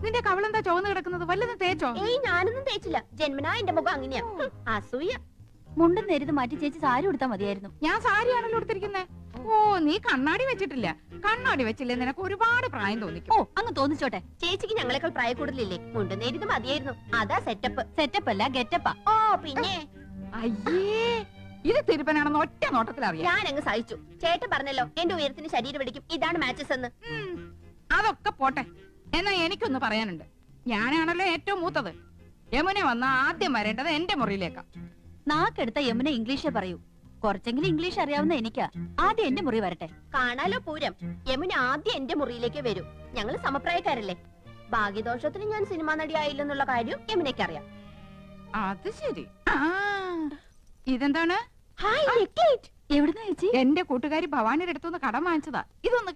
നിന്റെ കവളെന്താ ചുവന്ന് കിടക്കുന്നത്? വല്ലതും തേച്ചോ? ഏയ് ഞാനൊന്നും തേച്ചില്ല. ജന്മനാ എന്റെ മുഖം അങ്ങനെയാ. അസൂയ. മുണ്ടും നേരിത് മാറ്റി ചേച്ചി സാരി ഉടുത്താ മതിയായിരുന്നു. ഞാൻ സാരിയാണല്ലോ എടുത്തിരിക്കുന്നേ. ഓ, നീ കണ്ണാടി വെച്ചിട്ടില്ല. കണ്ണാടി വെച്ചില്ലേ നിനക്ക് ഒരുപാട് പ്രായം തോന്നിക്കും. ഓ, അങ്ങ് തോന്നിച്ചോട്ടെ. ചേച്ചിക്ക് ഞങ്ങളെക്കാൾ പ്രായ കൂടുതലില്ലേ? മുണ്ടും നേരിത് മതിയായിരുന്നു. അതാ സെറ്റപ്പ്. സെറ്റപ്പ് അല്ല ഗെറ്റപ്പാ. ഓ പിന്നെ അയ്യേ, ഇത് തിരുപ്പനാണെന്ന് ഒറ്റ നോട്ടത്തിൽ അറിയാം. ഞാൻ അങ്ങ് സഹിച്ചു. ചേട്ടൻ പറഞ്ഞല്ലോ എന്റെ ഉയരത്തിന് ശരീരം പിടിക്കും, ഇതാണ് മാച്ചസ് എന്ന്. അതൊക്കെ പോട്ടെ. എന്നാ എനിക്കൊന്ന് പറയാനുണ്ട്. ഞാനാണല്ലോ ഏറ്റവും മൂത്തത്. യമുന വന്ന ആദ്യം വരേണ്ടത് എന്റെ മുറിയിലേക്കാ. നാക്കെടുത്ത യമുന ഇംഗ്ലീഷേ പറയൂ. കുറച്ചെങ്കിലും ഇംഗ്ലീഷ് അറിയാവുന്ന എനിക്കാ. ആദ്യം എന്റെ മുറി വരട്ടെ. കാണാലോ പൂരം. യമുന ആദ്യം എന്റെ മുറിയിലേക്ക് വരൂ. ഞങ്ങൾ സമപ്രായക്കാരല്ലേ. ഭാഗ്യദോഷത്തിന് ഞാൻ സിനിമാ നടി ആയില്ലെന്നുള്ള കാര്യം യമുനയ്ക്ക് അറിയാം. അത് ശരി. ഇതെന്താണ്? എവിടുന്ന ചേച്ചി? എന്റെ കൂട്ടുകാരി ഭവാനിയുടെ അടുത്തുനിന്ന് കടം വാങ്ങിച്ചതാ. ഇതൊന്ന്